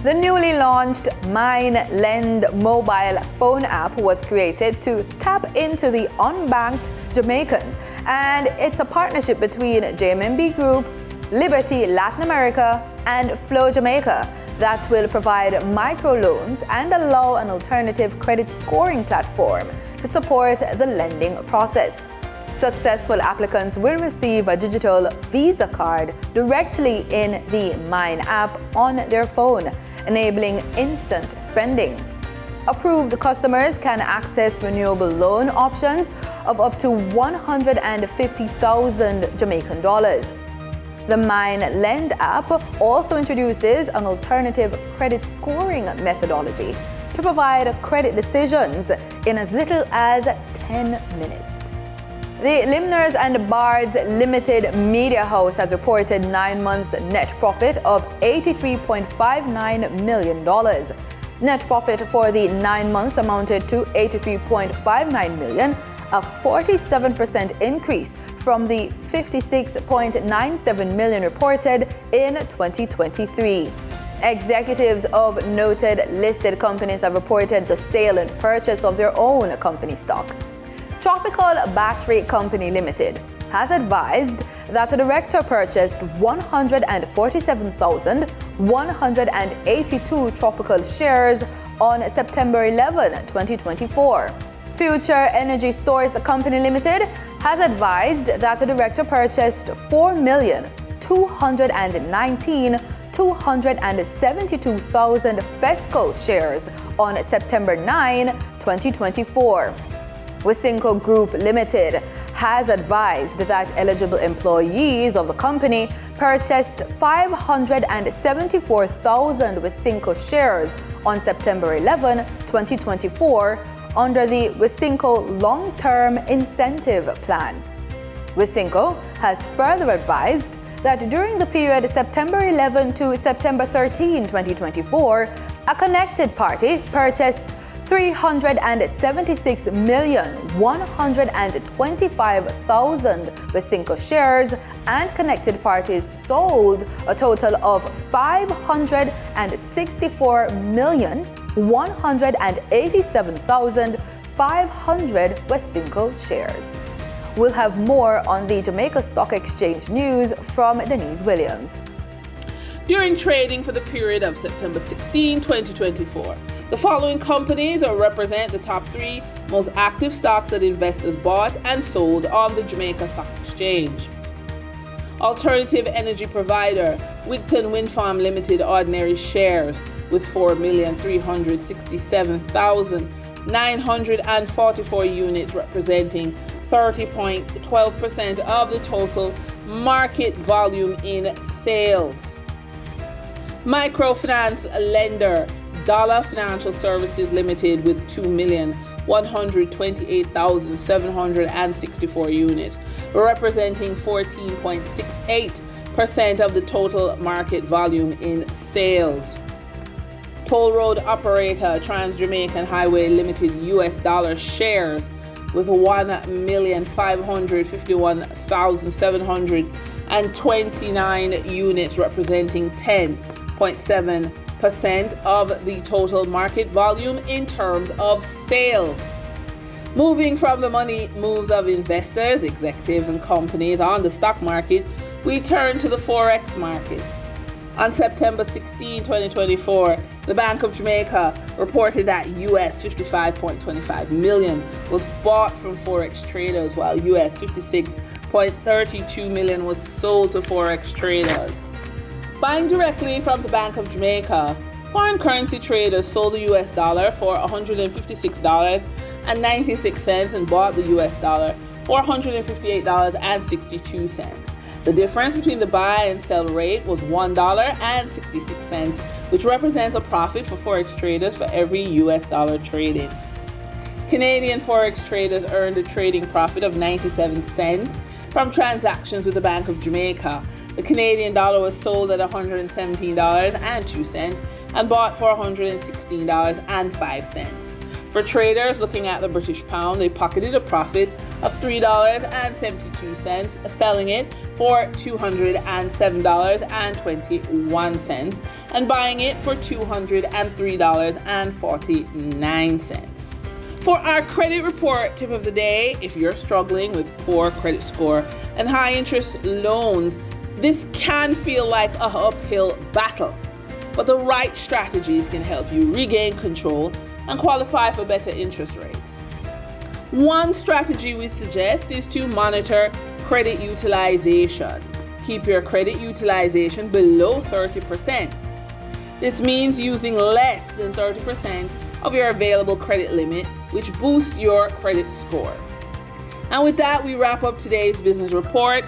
The newly launched Mine Lend mobile phone app was created to tap into the unbanked Jamaicans, and it's a partnership between JMMB Group, Liberty Latin America, and Flow Jamaica that will provide microloans and allow an alternative credit scoring platform to support the lending process. Successful applicants will receive a digital Visa card directly in the Mine app on their phone, enabling instant spending. Approved customers can access renewable loan options of up to 150,000 Jamaican dollars. The Mine Lend app also introduces an alternative credit scoring methodology to provide credit decisions in as little as 10 minutes. The Limners and Bards Limited Media House has reported 9 months net profit of $83.59 million. Net profit for the 9 months amounted to $83.59 million, a 47% increase from the $56.97 million reported in 2023. Executives of noted listed companies have reported the sale and purchase of their own company stock. Tropical Battery Company Limited has advised that the director purchased 147,182 Tropical shares on September 11, 2024. Future Energy Source Company Limited has advised that the director purchased 4,219,272 FESCO shares on September 9, 2024. Wisynco Group Limited has advised that eligible employees of the company purchased 574,000 Wisynco shares on September 11, 2024 under the Wisynco Long-Term Incentive Plan. Wisynco has further advised that during the period September 11 to September 13, 2024, a connected party purchased 376,125,000 Wisynco shares, and connected parties sold a total of 564,187,500 Wisynco shares. We'll have more on the Jamaica Stock Exchange news from Denise Williams. During trading for the period of September 16, 2024, the following companies represent the top 3 most active stocks that investors bought and sold on the Jamaica Stock Exchange. Alternative energy provider Wigton Wind Farm Limited ordinary shares with 4,367,944 units representing 30.12% of the total market volume in sales. Microfinance lender Dollar Financial Services Limited with 2,128,764 units, representing 14.68% of the total market volume in sales. Toll road operator Trans-Jamaican Highway Limited US dollar shares with 1,551,729 units, representing 10.7% of the total market volume in terms of sales. Moving from the money moves of investors, executives, and companies on the stock market, we turn to the Forex market. On September 16, 2024, the Bank of Jamaica reported that US $55.25 million was bought from Forex traders, while US $56.32 million was sold to Forex traders. Buying directly from the Bank of Jamaica, foreign currency traders sold the US dollar for $156.96 and bought the US dollar for $158.62. The difference between the buy and sell rate was $1.66, which represents a profit for Forex traders for every US dollar traded. Canadian Forex traders earned a trading profit of 97 cents from transactions with the Bank of Jamaica. The Canadian dollar was sold at $117.02 and bought for $116.05. For traders looking at the British pound, they pocketed a profit of $3.72, selling it for $207.21, and buying it for $203.49. For our credit report tip of the day, if you're struggling with poor credit score and high interest loans, this can feel like an uphill battle, but the right strategies can help you regain control and qualify for better interest rates. One strategy we suggest is to monitor credit utilization. Keep your credit utilization below 30%. This means using less than 30% of your available credit limit, which boosts your credit score. And with that, we wrap up today's business report.